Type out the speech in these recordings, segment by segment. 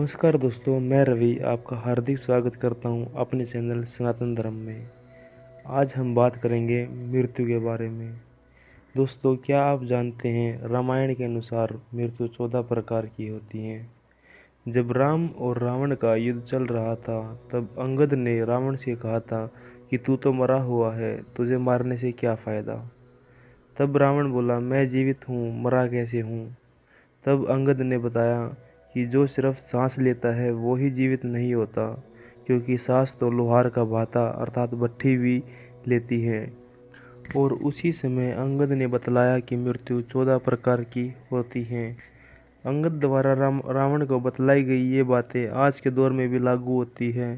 नमस्कार दोस्तों, मैं रवि आपका हार्दिक स्वागत करता हूं अपने चैनल सनातन धर्म में। आज हम बात करेंगे मृत्यु के बारे में। दोस्तों, क्या आप जानते हैं रामायण के अनुसार मृत्यु 14 प्रकार की होती है। जब राम और रावण का युद्ध चल रहा था तब अंगद ने रावण से कहा था कि तू तो मरा हुआ है, तुझे मारने से क्या फ़ायदा। तब रावण बोला, मैं जीवित हूँ, मरा कैसे हूँ। तब अंगद ने बताया कि जो सिर्फ सांस लेता है वो ही जीवित नहीं होता, क्योंकि सांस तो लोहार का भाता अर्थात भट्ठी भी लेती है। और उसी समय अंगद ने बतलाया कि मृत्यु 14 प्रकार की होती हैं। अंगद द्वारा रावण को बतलाई गई ये बातें आज के दौर में भी लागू होती है।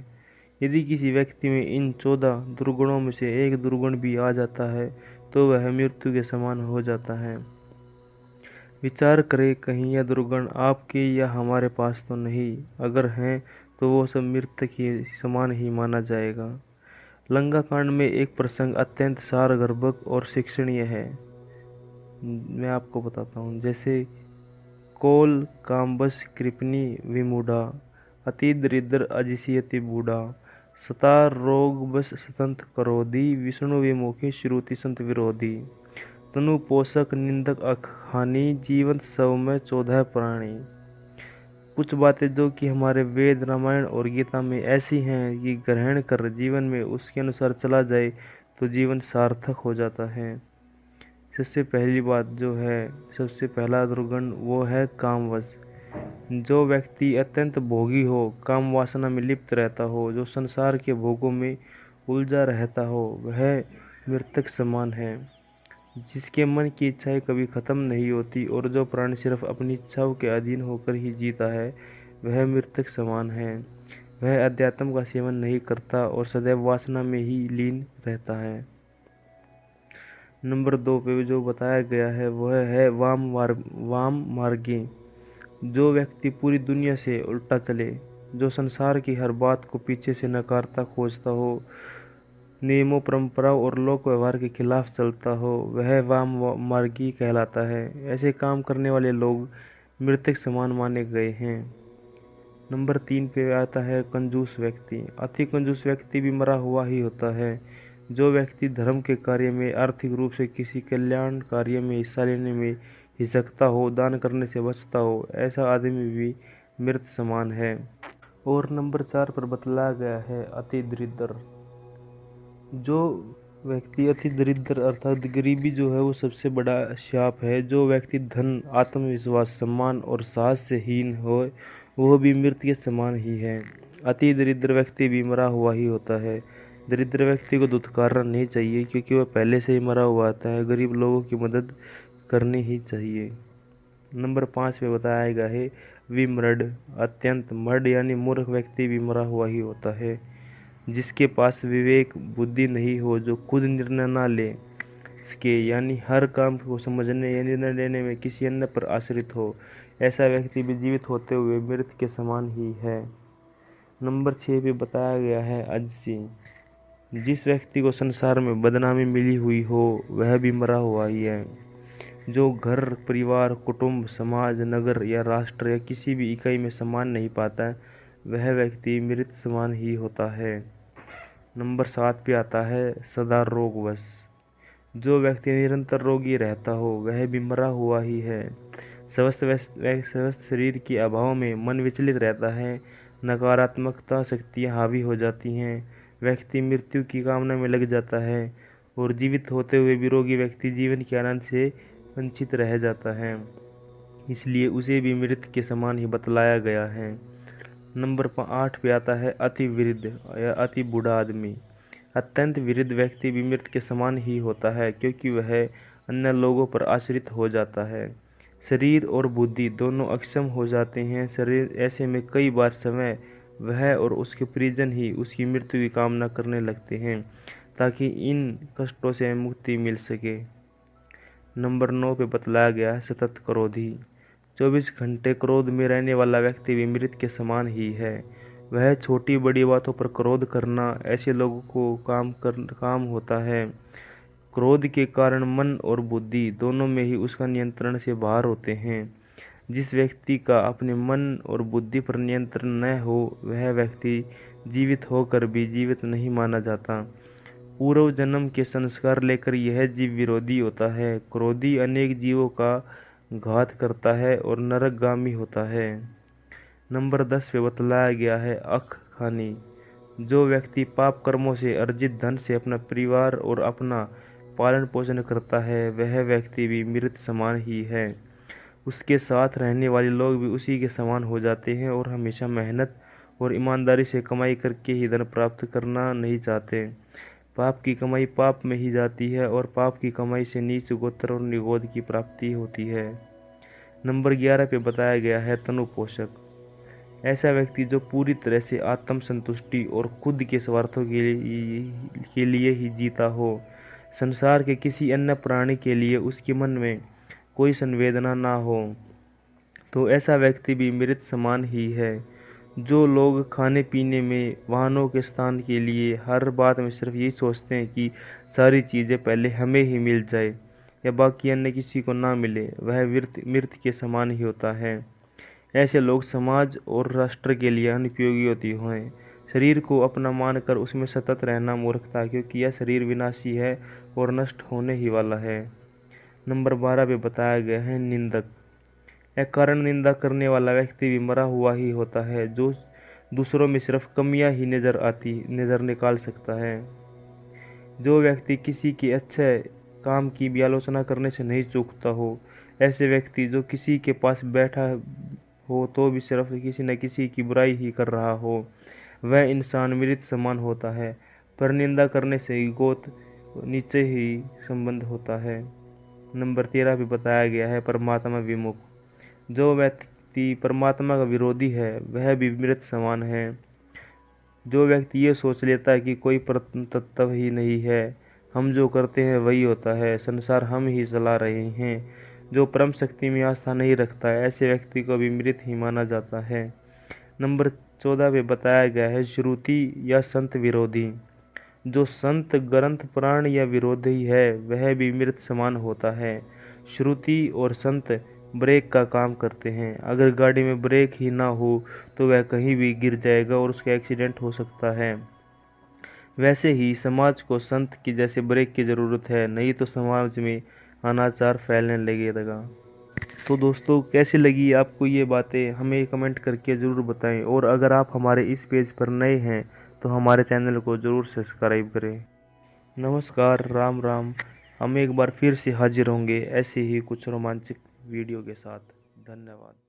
यदि किसी व्यक्ति में इन 14 दुर्गुणों में से एक दुर्गुण भी आ जाता है तो वह मृत्यु के समान हो जाता है। विचार करें, कहीं यह दुर्गुण आपके या हमारे पास तो नहीं। अगर हैं तो वो सब मृत्यु के समान ही माना जाएगा। लंका कांड में एक प्रसंग अत्यंत सारगर्भक और शिक्षणीय है। मैं आपको बताता हूँ। जैसे कोल काम्बस कृपनी विमूढ़ा, अति दरिद्र अजिसियति बूढ़ा, सता रोग बस संत करोधी, विष्णु विमुखी श्रुति संत विरोधी, तनु पोषक निंदक अखानी, जीवंत सब में 14 प्राणी। कुछ बातें जो कि हमारे वेद रामायण और गीता में ऐसी हैं कि ग्रहण कर जीवन में उसके अनुसार चला जाए तो जीवन सार्थक हो जाता है। सबसे पहली बात जो है, सबसे पहला दुर्गुण वो है कामवश। जो व्यक्ति अत्यंत भोगी हो, काम वासना में लिप्त रहता हो, जो संसार के भोगों में उलझा रहता हो, वह मृतक समान है। जिसके मन की इच्छाएं कभी खत्म नहीं होती और जो प्राणी सिर्फ अपनी इच्छाओं के अधीन होकर ही जीता है, वह मृतक समान है। वह अध्यात्म का सेवन नहीं करता और सदैव वासना में ही लीन रहता है। नंबर 2 पे जो बताया गया है वह है वाम मार्गी। जो व्यक्ति पूरी दुनिया से उल्टा चले, जो संसार की हर बात को पीछे से नकारता खोजता हो, नियमों परंपराओं और लोक व्यवहार के खिलाफ चलता हो, वह वाम मार्गी कहलाता है। ऐसे काम करने वाले लोग मृतक समान माने गए हैं। नंबर 3 पे आता है कंजूस व्यक्ति। अति कंजूस व्यक्ति भी मरा हुआ ही होता है। जो व्यक्ति धर्म के कार्य में, आर्थिक रूप से किसी कल्याण कार्य में हिस्सा लेने में हिचकता हो, दान करने से बचता हो, ऐसा आदमी भी मृत समान है। और नंबर 4 पर बतलाया गया है अति दरिद्र। जो व्यक्ति अति दरिद्र अर्थात गरीबी जो है वो सबसे बड़ा शाप है। जो व्यक्ति धन, आत्मविश्वास, सम्मान और साहस से हीन हो, वह भी मृत्यु के समान ही है। अति दरिद्र व्यक्ति भी मरा हुआ ही होता है। दरिद्र व्यक्ति को दुत्कारना नहीं चाहिए, क्योंकि वह पहले से ही मरा हुआ आता है। गरीब लोगों की मदद करनी ही चाहिए। नंबर 5 में बताया गया है विमृड। अत्यंत मृड यानी मूर्ख व्यक्ति भी मरा हुआ ही होता है। जिसके पास विवेक बुद्धि नहीं हो, जो खुद निर्णय ना ले सके, यानी हर काम को समझने या निर्णय लेने में किसी अन्य पर आश्रित हो, ऐसा व्यक्ति भी जीवित होते हुए मृत के समान ही है। नंबर 6 पे बताया गया है अजसी। जिस व्यक्ति को संसार में बदनामी मिली हुई हो, वह भी मरा हुआ ही है। जो घर, परिवार, कुटुंब, समाज, नगर या राष्ट्र या किसी भी इकाई में सम्मान नहीं पाता, वह व्यक्ति मृत समान ही होता है। नंबर 7 पे आता है सदा रोगवश। जो व्यक्ति निरंतर रोगी रहता हो, वह भी मरा हुआ ही है। स्वस्थ शरीर के अभाव में मन विचलित रहता है, नकारात्मकता शक्तियाँ हावी हो जाती हैं, व्यक्ति मृत्यु की कामना में लग जाता है और जीवित होते हुए भी रोगी व्यक्ति जीवन के आनंद से वंचित रह जाता है। इसलिए उसे भी मृत के समान ही बतलाया गया है। नंबर 8 पे आता है अति वृद्ध या अति बूढ़ा आदमी। अत्यंत वृद्ध व्यक्ति भी मृत के समान ही होता है, क्योंकि वह अन्य लोगों पर आश्रित हो जाता है। शरीर और बुद्धि दोनों अक्षम हो जाते हैं। शरीर ऐसे में कई बार समय वह और उसके परिजन ही उसकी मृत्यु की कामना करने लगते हैं, ताकि इन कष्टों से मुक्ति मिल सके। नंबर 9 पे बतलाया गया है सतत क्रोधी। 24 घंटे क्रोध में रहने वाला व्यक्ति भी मृत के समान ही है। वह छोटी बड़ी बातों पर क्रोध करना, ऐसे लोगों को काम होता है। क्रोध के कारण मन और बुद्धि दोनों में ही उसका नियंत्रण से बाहर होते हैं। जिस व्यक्ति का अपने मन और बुद्धि पर नियंत्रण न हो वह व्यक्ति जीवित होकर भी जीवित नहीं माना जाता। पूर्व जन्म के संस्कार लेकर यह जीव विरोधी होता है। क्रोधी अनेक जीवों का घात करता है और नरकगामी होता है। नंबर 10 पे बतलाया गया है अख खानी। जो व्यक्ति पाप कर्मों से अर्जित धन से अपना परिवार और अपना पालन पोषण करता है वह व्यक्ति भी मृत समान ही है। उसके साथ रहने वाले लोग भी उसी के समान हो जाते हैं और हमेशा मेहनत और ईमानदारी से कमाई करके ही धन प्राप्त करना नहीं चाहते। पाप की कमाई पाप में ही जाती है और पाप की कमाई से नीच गोत्र और निगोद की प्राप्ति होती है। नंबर 11 पे बताया गया है तनु पोषक। ऐसा व्यक्ति जो पूरी तरह से आत्म संतुष्टि और खुद के स्वार्थों के लिए ही जीता हो, संसार के किसी अन्य प्राणी के लिए उसके मन में कोई संवेदना ना हो, तो ऐसा व्यक्ति भी मृत समान ही है। जो लोग खाने पीने में, वाहनों के स्थान के लिए हर बात में सिर्फ यही सोचते हैं कि सारी चीज़ें पहले हमें ही मिल जाए या बाकी अन्य किसी को ना मिले, वह मृत के समान ही होता है। ऐसे लोग समाज और राष्ट्र के लिए अनुपयोगी होती हैं। शरीर को अपना मानकर उसमें सतत रहना मूर्खता है, क्योंकि यह शरीर विनाशी है और नष्ट होने ही वाला है। नंबर 12 पे बताया गया है निंदक। अकारण निंदा करने वाला व्यक्ति भी मरा हुआ ही होता है, जो दूसरों में सिर्फ कमियां ही नज़र निकाल सकता है। जो व्यक्ति किसी के अच्छे काम की भी आलोचना करने से नहीं चूकता हो, ऐसे व्यक्ति जो किसी के पास बैठा हो तो भी सिर्फ किसी न किसी की बुराई ही कर रहा हो, वह इंसान मृत समान होता है। पर निंदा करने से गोत नीचे ही संबंध होता है। नंबर 13 पे बताया गया है परमात्मा विमुख। जो व्यक्ति परमात्मा का विरोधी है वह भी मृत समान है। जो व्यक्ति ये सोच लेता है कि कोई परम तत्व ही नहीं है, हम जो करते हैं वही होता है, संसार हम ही चला रहे हैं, जो परम शक्ति में आस्था नहीं रखता है, ऐसे व्यक्ति को भी मृत ही माना जाता है। नंबर 14 पे बताया गया है श्रुति या संत विरोधी। जो संत ग्रंथ पुराण या विरोधी है वह भी मृत समान होता है। श्रुति और संत ब्रेक का काम करते हैं। अगर गाड़ी में ब्रेक ही ना हो तो वह कहीं भी गिर जाएगा और उसका एक्सीडेंट हो सकता है। वैसे ही समाज को संत की जैसे ब्रेक की ज़रूरत है, नहीं तो समाज में अनाचार फैलने लगेगा। तो दोस्तों कैसी लगी आपको ये बातें हमें कमेंट करके ज़रूर बताएं, और अगर आप हमारे इस पेज पर नए हैं तो हमारे चैनल को ज़रूर सब्सक्राइब करें। नमस्कार, राम राम। हम एक बार फिर से हाजिर होंगे ऐसे ही कुछ रोमांचक वीडियो के साथ। धन्यवाद।